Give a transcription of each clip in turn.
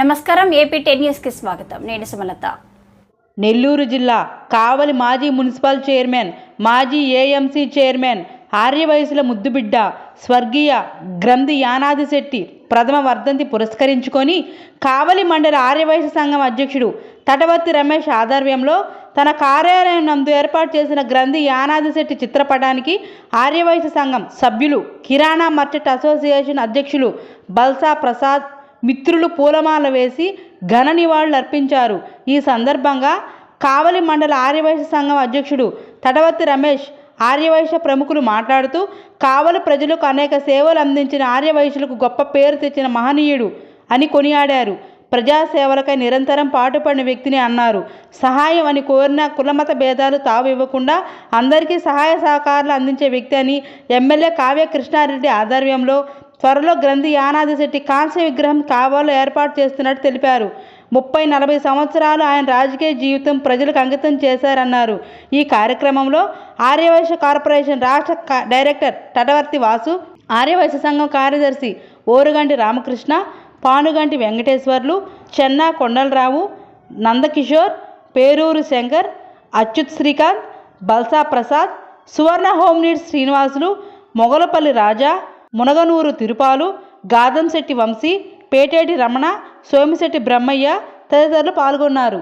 నమస్కారం, ఏపీ 10 న్యూస్కి స్వాగతం. నేను సుమలత. నెల్లూరు జిల్లా కావలి మాజీ మున్సిపల్ చైర్మన్, మాజీ ఏఎంసీ చైర్మన్, ఆర్యవయసుల ముద్దుబిడ్డ స్వర్గీయ గ్రంథి యానాదిశెట్టి ప్రథమ వర్ధంతి పురస్కరించుకొని కావలి మండల ఆర్యవైశ్య సంఘం అధ్యక్షుడు తటవర్తి రమేష్ ఆధ్వర్యంలో తన కార్యాలయం నందు ఏర్పాటు చేసిన గ్రంథి యానాదిశెట్టి చిత్రపటానికి ఆర్యవైశ్య సంఘం సభ్యులు, కిరాణా మర్చెంట్ అసోసియేషన్ అధ్యక్షులు బల్సా ప్రసాద్ మిత్రులు పూలమాల వేసి ఘన నివాళులు అర్పించారు. ఈ సందర్భంగా కావలి మండల ఆర్యవైశ్య సంఘం అధ్యక్షుడు తటవర్తి రమేష్, ఆర్యవైశ్య ప్రముఖులు మాట్లాడుతూ కావలి ప్రజలకు అనేక సేవలు అందించిన ఆర్యవైశ్యులకు గొప్ప పేరు తెచ్చిన మహనీయుడు అని కొనియాడారు. ప్రజాసేవలకై నిరంతరం పాటుపడిన వ్యక్తిని అన్నారు. సహాయం అని కోరిన కులమత భేదాలు తావు ఇవ్వకుండా అందరికీ సహాయ సహకారాలు అందించే వ్యక్తి అని ఎమ్మెల్యే కావ్య కృష్ణారెడ్డి ఆధ్వర్యంలో త్వరలో గ్రంథి యానాదిశెట్టి కాంస్య విగ్రహం కావలిలో ఏర్పాటు చేస్తున్నట్టు తెలిపారు. 30-40 సంవత్సరాలు ఆయన రాజకీయ జీవితం ప్రజలకు అంకితం చేశారన్నారు. ఈ కార్యక్రమంలో ఆర్యవైశ్య కార్పొరేషన్ రాష్ట్ర డైరెక్టర్ తటవర్తి వాసు, ఆర్యవైశ్య సంఘం కార్యదర్శి ఓరుగంటి రామకృష్ణ, పానుగంటి వెంకటేశ్వర్లు, చెన్నా కొండలరావు, నందకిషోర్, పేరూరు శంకర్, అచ్యుత్ శ్రీకాంత్, బల్సా ప్రసాద్, సువర్ణ హోమ్ నీడ్స్ శ్రీనివాసులు, మొగలపల్లి రాజా, మునగనూరు తిరుపాలు, గాదంశెట్టి వంశీ, పేటేటి రమణ, సోమిశెట్టి బ్రహ్మయ్య తదితరులు పాల్గొన్నారు.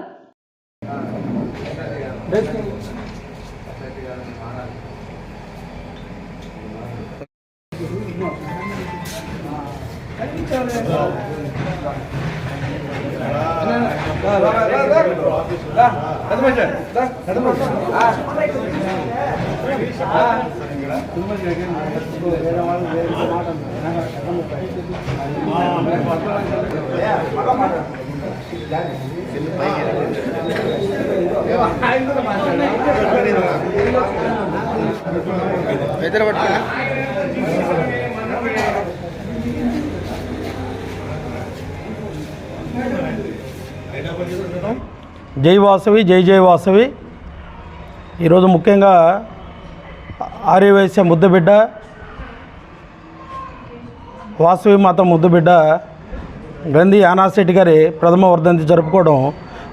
జై వాసవి, జై జై వాసవి. ఈరోజు ముఖ్యంగా ఆర్యవైశ్య ముద్దుబిడ్డ, వాసవి మాత ముద్దుబిడ్డ గ్రంథి యానాదిశెట్టి గారి ప్రథమ వర్ధంతి జరుపుకోవడం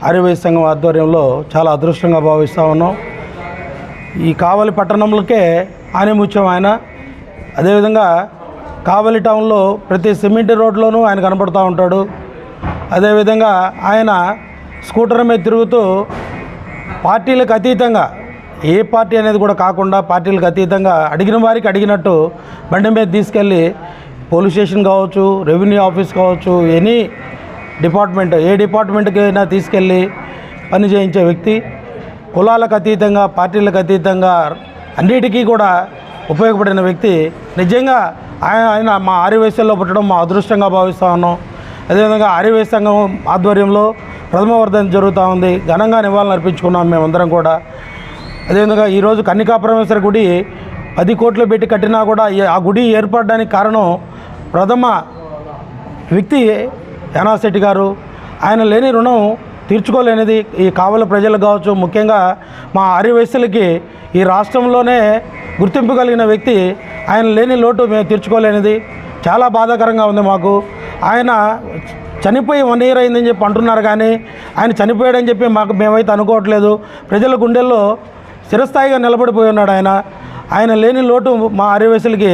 ఆర్యవైశ్య సంఘం ఆధ్వర్యంలో చాలా అదృష్టంగా భావిస్తూ ఉన్నాం. ఈ కావలి పట్టణంలోకే ఆనిముత్యం ఆయన. అదేవిధంగా కావలి టౌన్లో ప్రతి సిమెంట్ రోడ్లోనూ ఆయన కనపడుతూ ఉంటాడు. అదేవిధంగా ఆయన స్కూటర్ మీద తిరుగుతూ పార్టీలకు అతీతంగా, ఏ పార్టీ అనేది కూడా కాకుండా పార్టీలకు అతీతంగా అడిగిన వారికి అడిగినట్టు బండి మీద తీసుకెళ్ళి పోలీస్ స్టేషన్ కావచ్చు, రెవెన్యూ ఆఫీస్ కావచ్చు, ఎనీ డిపార్ట్మెంట్, ఏ డిపార్ట్మెంట్కైనా తీసుకెళ్ళి పని చేయించే వ్యక్తి. కులాలకు అతీతంగా, పార్టీలకు అతీతంగా అన్నిటికీ కూడా ఉపయోగపడిన వ్యక్తి. నిజంగా ఆయన మా ఆర్యవైశ్యంలో పుట్టడం మా అదృష్టంగా భావిస్తూ ఉన్నాం. అదేవిధంగా ఆర్యవైశ్య సంఘం ఆధ్వర్యంలో ప్రథమ వర్ధంతి జరుగుతూ ఉంది. ఘనంగా నివాళులు అర్పించుకున్నాం మేమందరం కూడా. అదేవిధంగా ఈరోజు కన్నికాపరమేశ్వర గుడి 10 కోట్లు పెట్టి కట్టినా కూడా ఆ గుడి ఏర్పడడానికి కారణం ప్రథమ వ్యక్తి యానాదిశెట్టి గారు. ఆయన లేని రుణం తీర్చుకోలేనిది ఈ కావలి ప్రజలకు కావచ్చు, ముఖ్యంగా మా ఆర్యవైశ్యులకి ఈ రాష్ట్రంలోనే గుర్తింపు కలిగిన వ్యక్తి. ఆయన లేని లోటు మేము తీర్చుకోలేనిది. చాలా బాధాకరంగా ఉంది మాకు. ఆయన చనిపోయి 1 year అయిందని చెప్పి అంటున్నారు, కానీ ఆయన చనిపోయాడని చెప్పి మేమైతే అనుకోవట్లేదు. ప్రజల గుండెల్లో చిరస్థాయిగా నిలబడిపోయి ఉన్నాడు ఆయన. ఆయన లేని లోటు మా ఆర్యవైశ్యులకి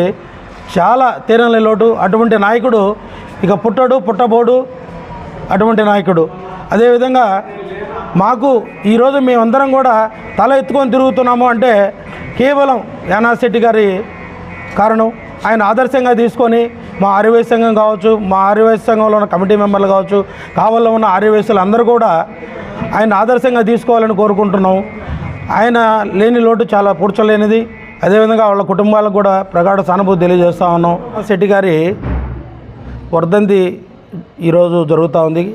చాలా తీరని లోటు. అటువంటి నాయకుడు ఇక పుట్టబోడు, అటువంటి నాయకుడు. అదేవిధంగా మాకు ఈరోజు మేమందరం కూడా తల ఎత్తుకొని తిరుగుతున్నాము అంటే కేవలం యానాదిశెట్టి గారి కారణం. ఆయన ఆదర్శంగా తీసుకొని మా ఆర్యవైశ్య సంఘం కావచ్చు, మా ఆర్యవైశ్య సంఘంలో ఉన్న కమిటీ మెంబర్లు కావచ్చు, కావలిలో ఉన్న ఆర్యవైశ్యులు అందరూ కూడా ఆయన ఆదర్శంగా తీసుకోవాలని కోరుకుంటున్నాం. ఆయన లేని లోటు చాలా పూడ్చలేనిది. అదేవిధంగా వాళ్ళ కుటుంబాలకు కూడా ప్రగాఢ సానుభూతి తెలియజేస్తూ ఉన్నాం. శెట్టి గారి వర్ధంతి ఈరోజు జరుగుతూ ఉంది.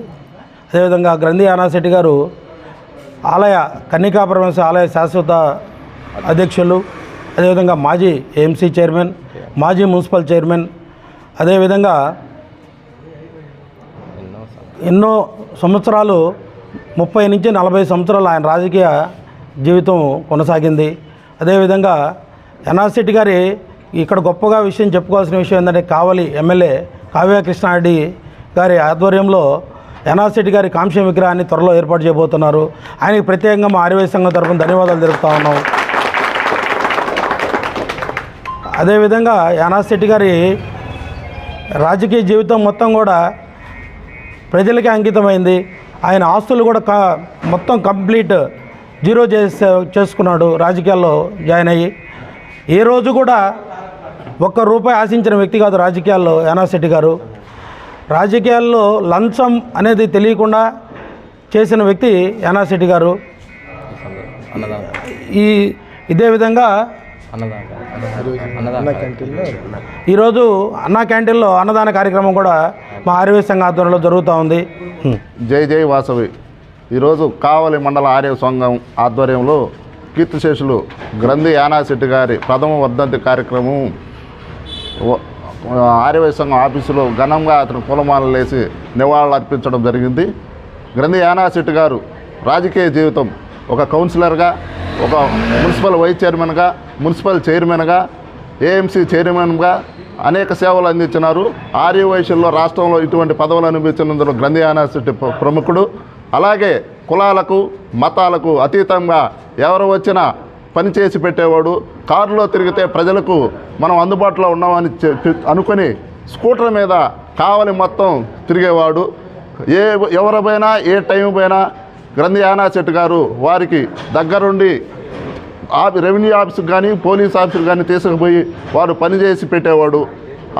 అదేవిధంగా గ్రంథి యానాదిశెట్టి గారు కన్నికాపరమేశ్వర ఆలయ శాశ్వత అధ్యక్షులు, అదేవిధంగా మాజీ ఏఎంసీ చైర్మన్, మాజీ మున్సిపల్ చైర్మన్, అదేవిధంగా ఎన్నో సంవత్సరాలు 30 నుంచి 40 సంవత్సరాలు ఆయన రాజకీయ జీవితం కొనసాగింది. అదేవిధంగా యానాది శెట్టి గారి ఇక్కడ గొప్పగా విషయం చెప్పుకోవాల్సిన విషయం ఏంటంటే కావలి ఎమ్మెల్యే కావ్య కృష్ణారెడ్డి గారి ఆధ్వర్యంలో యానాది శెట్టి గారి కాంస్య విగ్రహాన్ని త్వరలో ఏర్పాటు చేయబోతున్నారు. ఆయనకి ప్రత్యేకంగా మా ఆర్యవైశ్య సంఘం తరఫున ధన్యవాదాలు తెలుపుతా ఉన్నాం. అదేవిధంగా యానాది శెట్టి గారి రాజకీయ జీవితం మొత్తం కూడా ప్రజలకే అంకితమైంది. ఆయన ఆస్తులు కూడా మొత్తం కంప్లీట్ జీరో చేసుకున్నాడు రాజకీయాల్లో జాయిన్ అయ్యి. ఏ రోజు కూడా ఒక్క రూపాయి ఆశించిన వ్యక్తి కాదు రాజకీయాల్లో యానాది శెట్టి గారు. రాజకీయాల్లో లంచం అనేది తెలియకుండా చేసిన వ్యక్తి యానాది శెట్టి గారు. ఇదే విధంగా ఈరోజు అన్నా క్యాంటీన్లో అన్నదాన కార్యక్రమం కూడా మా ఆర్యవైశ్య సంఘ ఆధ్వర్యంలో జరుగుతూ ఉంది. జై జై వాసవి. ఈరోజు కావలి మండల ఆర్య సంఘం ఆధ్వర్యంలో కీర్తిశేషులు గ్రంథి యానాది శెట్టి గారి ప్రథమ వర్ధంతి కార్యక్రమం ఆర్యవైశ్య సంఘం ఆఫీసులో ఘనంగా అతను పూలమాలలు వేసి నివాళులు అర్పించడం జరిగింది. గ్రంథి యానాది శెట్టి గారు రాజకీయ జీవితం ఒక కౌన్సిలర్గా, ఒక మున్సిపల్ వైస్ చైర్మన్గా, మున్సిపల్ చైర్మన్గా, ఏఎంసీ చైర్మన్గా అనేక సేవలు అందించినారు. ఆర్యవైశ్యుల్లో రాష్ట్రంలో ఇటువంటి పదవులు అనిపించినందులో గ్రంథి యానాది శెట్టి ప్రముఖుడు. అలాగే కులాలకు మతాలకు అతీతంగా ఎవరు వచ్చినా పనిచేసి పెట్టేవాడు. కారులో తిరిగితే ప్రజలకు మనం అందుబాటులో ఉన్నామని అనుకొని స్కూటర్ మీద కావలి మొత్తం తిరిగేవాడు. ఎవరు పోయినా ఏ టైం పోయినా గ్రంథి యానాది శెట్టి గారు వారికి దగ్గరుండి రెవెన్యూ ఆఫీసుకు కానీ పోలీస్ ఆఫీసుకు కానీ తీసుకుపోయి వారు పనిచేసి పెట్టేవాడు.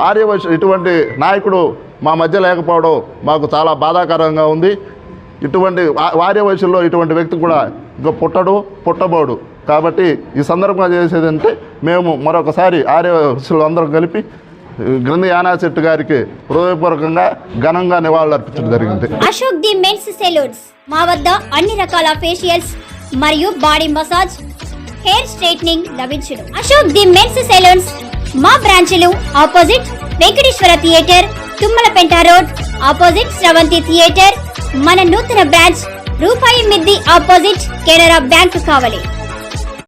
ఆర్యవైశ్య ఇటువంటి నాయకుడు మా మధ్య లేకపోవడం మాకు చాలా బాధాకరంగా ఉంది. ఇటువంటి ఆర్యవైశ్యుల్లో ఇటువంటి వ్యక్తి కూడా ఇంకా పుట్టబోడు. కాబట్టి ఈ సందర్భంగా చేసేదంటే మేము మరొకసారి ఆర్యవైశ్యులు అందరం కలిపి గ్రంథి యానాది శెట్టి గారికి హృదయపూర్వకంగా ఘనంగా నివాళులు అర్పించడం జరిగింది. అశోక్ ది మెన్స్ సెలూన్స్ మా వద్ద అన్ని రకాల ఫేషియల్స్ మరియు బాడీ మసాజ్, హెయిర్ స్ట్రైట్నింగ్ లభించును. అశోక్ ది మెన్స్ సెలూన్స్ మా బ్రాంచ్లు opposite Venkateswara theatre, Tummalapenta road, opposite Sravanthi theatre. మన నూతన బ్రాంచ్ రూపాయి మిద్ది ఆపోజిట్ కెనరా బ్యాంక్ కావలి.